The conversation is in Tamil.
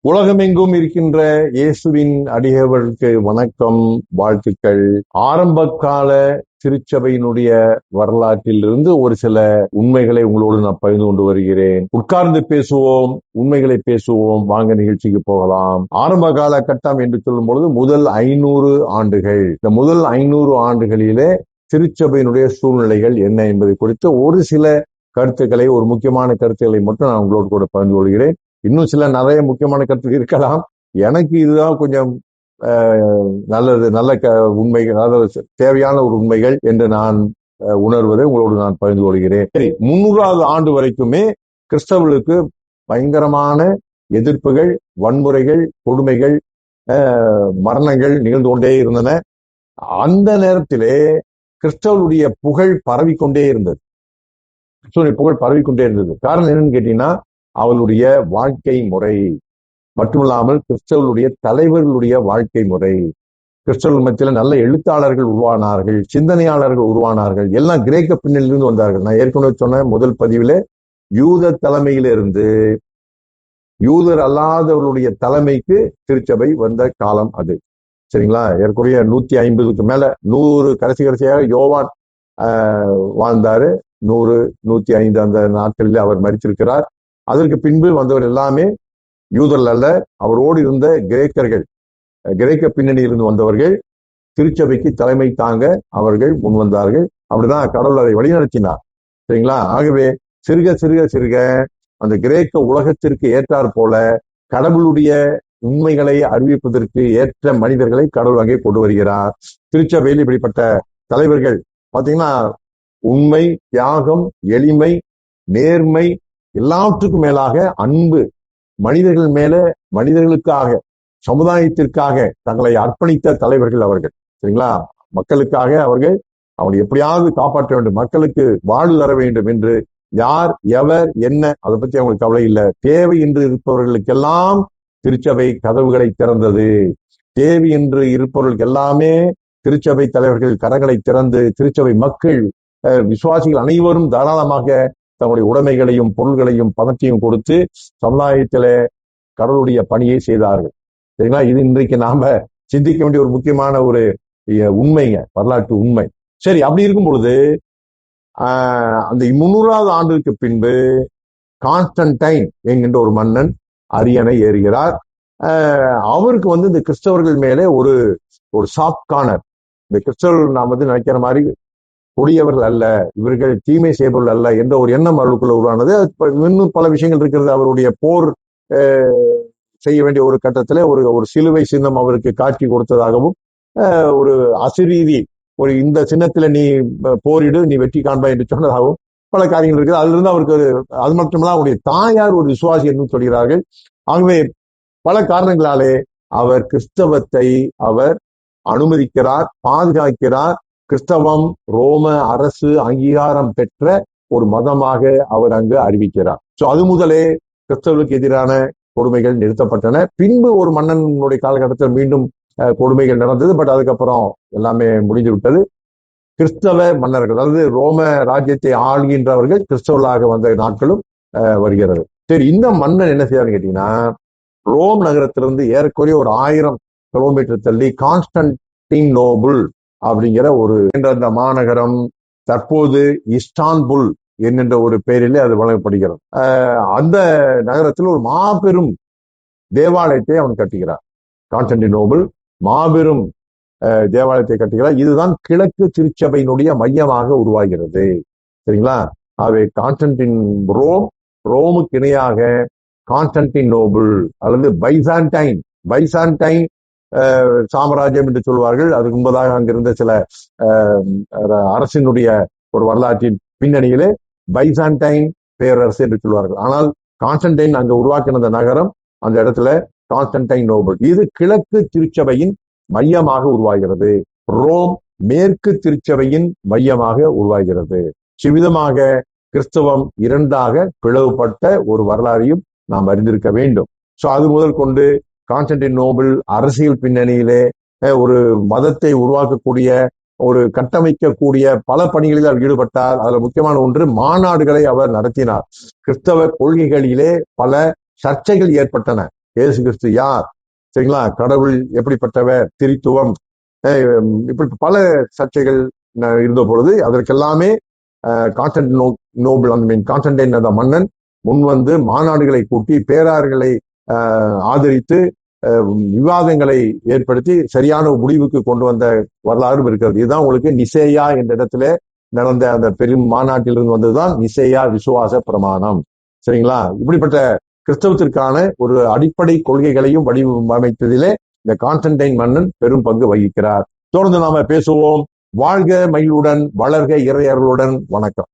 உலகமெங்கும் இருக்கின்ற இயேசுவின் அடியவர்களுக்கு வணக்கம், வாழ்த்துக்கள். ஆரம்ப கால திருச்சபையினுடைய வரலாற்றில் இருந்து ஒரு சில உண்மைகளை உங்களோடு நான் பகிர்ந்து கொண்டு வருகிறேன். உட்கார்ந்து பேசுவோம், உண்மைகளை பேசுவோம். வாங்க நிகழ்ச்சிக்கு போகலாம். ஆரம்ப காலகட்டம் என்று சொல்லும் பொழுது முதல் 500 ஆண்டுகள். இந்த முதல் 500 ஆண்டுகளிலே திருச்சபையினுடைய சூழ்நிலைகள் என்ன என்பதை குறித்து ஒரு சில கருத்துக்களை, ஒரு முக்கியமான கருத்துக்களை மட்டும் நான் உங்களோடு கூட பகிர்ந்து கொள்கிறேன். இன்னும் சில நிறைய முக்கியமான கருத்துக்கள் இருக்கலாம். எனக்கு இதுதான் கொஞ்சம் நல்ல உண்மைகள், அதாவது தேவையான ஒரு உண்மைகள் என்று நான் உணர்வதை உங்களோடு நான் பகிர்ந்து கொள்கிறேன். சரி, 300வது ஆண்டு வரைக்குமே கிறிஸ்தவர்களுக்கு பயங்கரமான எதிர்ப்புகள், வன்முறைகள், கொடுமைகள், மரணங்கள் நிகழ்ந்து கொண்டே இருந்தன. அந்த நேரத்திலே கிறிஸ்தவருடைய புகழ் பரவிக்கொண்டே இருந்தது. புகழ் பரவிக்கொண்டே இருந்தது. காரணம் என்னன்னு கேட்டீங்கன்னா, அவளுடைய வாழ்க்கை முறை மட்டுமில்லாமல் கிறிஸ்தவர்களுடைய தலைவர்களுடைய வாழ்க்கை முறை. கிறிஸ்தவர்கள் மத்தியில் நல்ல எழுத்தாளர்கள் உருவானார்கள், சிந்தனையாளர்கள் உருவானார்கள். எல்லாம் கிரேக்க பின்னணியிலிருந்து வந்தார்கள். நான் ஏற்கனவே சொன்ன முதல் பதிவிலே யூத தலைமையிலிருந்து யூதர் அல்லாதவர்களுடைய தலைமைக்கு திருச்சபை வந்த காலம் அது. சரிங்களா? ஏற்குறைய 150க்கு மேல 100 கடைசியாக யோவான் வாழ்ந்தாரு. 100, 105 அந்த நாட்களில் அவர் மரித்திருக்கிறார். அதற்கு பின்பு வந்தவர் எல்லாமே யூதர்கள் அல்ல, அவரோடு இருந்த கிரேக்கர்கள், கிரேக்க பின்னணியிலிருந்து வந்தவர்கள் திருச்சபைக்கு தலைமை தாங்க அவர்கள் முன் வந்தார்கள். அப்படிதான் கடவுள் அதை வழிநடத்தினார். சரிங்களா? ஆகவே சிறுக சிறுக சிறுக அந்த கிரேக்க உலகத்திற்கு ஏற்றாற் போல கடவுளுடைய உண்மைகளை அறிவிப்பதற்கு ஏற்ற மனிதர்களை கடவுள் அங்கே கொண்டு வருகிறார். திருச்சபையில் இப்படிப்பட்ட தலைவர்கள் பாத்தீங்கன்னா உண்மை, தியாகம், எளிமை, நேர்மை, எல்லாவற்றுக்கும் மேலாக அன்பு, மனிதர்கள் மேல, மனிதர்களுக்காக, சமுதாயத்திற்காக தங்களை அர்ப்பணித்த தலைவர்கள் அவர்கள். சரிங்களா? மக்களுக்காக அவர்கள் அவனை எப்படியாவது காப்பாற்ற வேண்டும், மக்களுக்கு வாழ்வு தர வேண்டும் என்று யார், எவர், என்ன அதை பத்தி அவங்களுக்கு கவலை இல்லை. தேவை என்று இருப்பவர்களுக்கெல்லாம் திருச்சபை கதவுகளை திறந்தது. தேவை என்று இருப்பவர்களுக்கு எல்லாமே திருச்சபை தலைவர்கள் கரங்களை திறந்து திருச்சபை மக்கள், விசுவாசிகள் அனைவரும் தாராளமாக தங்களுடைய உடைமைகளையும் பொருள்களையும் பணத்தையும் கொடுத்து சமுதாயத்திலே கடவுளுடைய பணியை செய்தார்கள். சரிங்களா? இது இன்றைக்கு நாம சிந்திக்க வேண்டிய ஒரு முக்கியமான ஒரு உண்மைங்க, வரலாற்று உண்மை. சரி, அப்படி இருக்கும் பொழுது அந்த 300வது ஆண்டுக்கு பின்பு கான்ஸ்டன்டைன் என்கின்ற ஒரு மன்னன் அரியணை ஏறுகிறார். அவருக்கு இந்த கிறிஸ்தவர்கள் மேலே ஒரு சாஃப்ட் கார்னர். இந்த கிறிஸ்தவர்கள் நாம் நினைக்கிற மாதிரி கொடியவர்கள் அல்ல, இவர்கள் தீமை செய்பவர்கள் அல்ல என்ற ஒரு எண்ணம் அவர்களுக்குள்ள உருவானது. இன்னும் பல விஷயங்கள் இருக்கிறது. அவருடைய போர் செய்ய வேண்டிய ஒரு கட்டத்துல ஒரு சிலுவை சின்னம் அவருக்கு காட்சி கொடுத்ததாகவும், ஒரு அசிரீதி, ஒரு இந்த சின்னத்துல நீ போரிடு, நீ வெற்றி காண்பா என்று சொன்னதாகவும் பல காரியங்கள் இருக்குது. அதுல இருந்து அவருக்கு அது மட்டுமல்ல, அவருடைய தாயார் ஒரு விசுவாசி என்று சொல்கிறார்கள். ஆகவே பல காரணங்களாலே அவர் கிறிஸ்தவத்தை அவர் அனுமதிக்கிறார், பாதுகாக்கிறார். கிறிஸ்தவம் ரோம அரசு அங்கீகாரம் பெற்ற ஒரு மதமாக அவர் அங்கு அறிவிக்கிறார். சோ அது முதலே கிறிஸ்தவர்களுக்கு எதிரான கொடுமைகள் நிறுத்தப்பட்டன. பின்பு ஒரு மன்னனுடைய காலகட்டத்தில் மீண்டும் கொடுமைகள் நடந்தது. பட் அதுக்கப்புறம் எல்லாமே முடிந்து விட்டது. கிறிஸ்தவ மன்னர்கள், அதாவது ரோம ராஜ்யத்தை ஆள்கின்றவர்கள் கிறிஸ்தவர்களாக வந்த நாட்களும் வருகிறது. சரி, இந்த மன்னன் என்ன செய்யறாருன்னு கேட்டீங்கன்னா, ரோம் நகரத்திலிருந்து ஏறக்குறைய ஒரு 1000 கிலோமீட்டர் தள்ளி கான்ஸ்டன்டினோபிள் அப்படிங்கிற அந்த மாநகரம் தற்போது இஸ்தான்புல் என்கின்ற ஒரு பெயரிலே அது வழங்கப்படுகிறது. அந்த நகரத்தில் ஒரு மாபெரும் தேவாலயத்தை அவன் கட்டுகிறார். கான்ஸ்டன்டினோபிள் மாபெரும் தேவாலயத்தை கட்டுகிறார். இதுதான் கிழக்கு திருச்சபையினுடைய மையமாக உருவாகிறது. சரிங்களா? ஆகவே ரோமுக்கு இணையாக கான்ஸ்டன்டினோபிள் அல்லது பைசாண்டைன் சாம்ராஜ்யம் என்று சொல்வார்கள். அதுக்கு முன்பதாக அங்கிருந்த சில அரசினுடைய ஒரு வரலாற்றின் பின்னணியிலே பைசாண்டைன் பேரரசு என்று சொல்வார்கள். ஆனால் கான்ஸ்டன்டைன் அங்க உருவாக்கின அந்த நகரம், அந்த இடத்துல கான்ஸ்டன்டினோபிள். இது கிழக்கு திருச்சபையின் மையமாக உருவாகிறது. ரோம் மேற்கு திருச்சபையின் மையமாக உருவாகிறது. சிவிதமாக கிறிஸ்தவம் இரண்டாக பிளவுபட்ட ஒரு வரலாறையும் நாம் அறிந்திருக்க வேண்டும். சோ அது முதல் கொண்டு கான்ஸ்டன்டினோபிள் அரசியல் பின்னணியிலே ஒரு மதத்தை உருவாக்கக்கூடிய, ஒரு கட்டமைக்கக்கூடிய பல பணிகளில் அவர் ஈடுபட்டார். அதுல முக்கியமான ஒன்று, மாநாடுகளை அவர் நடத்தினார். கிறிஸ்தவ கொள்கைகளிலே பல சர்ச்சைகள் ஏற்பட்டன. இயேசு கிறிஸ்து யார், சரிங்களா, கடவுள் எப்படிப்பட்டவர், திரித்துவம், இப்படி பல சர்ச்சைகள் இருந்த பொழுது அதற்கெல்லாமே கான்ஸ்டன்டைன் என்ற மன்னன் முன் வந்து மாநாடுகளை கூட்டி பேரார்களை ஆதரித்து விவாதங்களை ஏற்படுத்தி சரியான முடிவுக்கு கொண்டு வந்த வரலாறும் இருக்கிறது. இதுதான் உங்களுக்கு நிசேயா என்ற இடத்துல நடந்த அந்த பெரும் மாநாட்டிலிருந்து வந்ததுதான் நிசேயா விசுவாச பிரமாணம். சரிங்களா? இப்படிப்பட்ட கிறிஸ்தவத்திற்கான ஒரு அடிப்படை கொள்கைகளையும் வடிவமைத்ததிலே இந்த கான்ஸ்டன்டைன் மன்னன் பெரும் பங்கு வகிக்கிறார். தொடர்ந்து நாம பேசுவோம். வாழ்க மகிழ்வுடன், வளர்க இறையர்களுடன். வணக்கம்.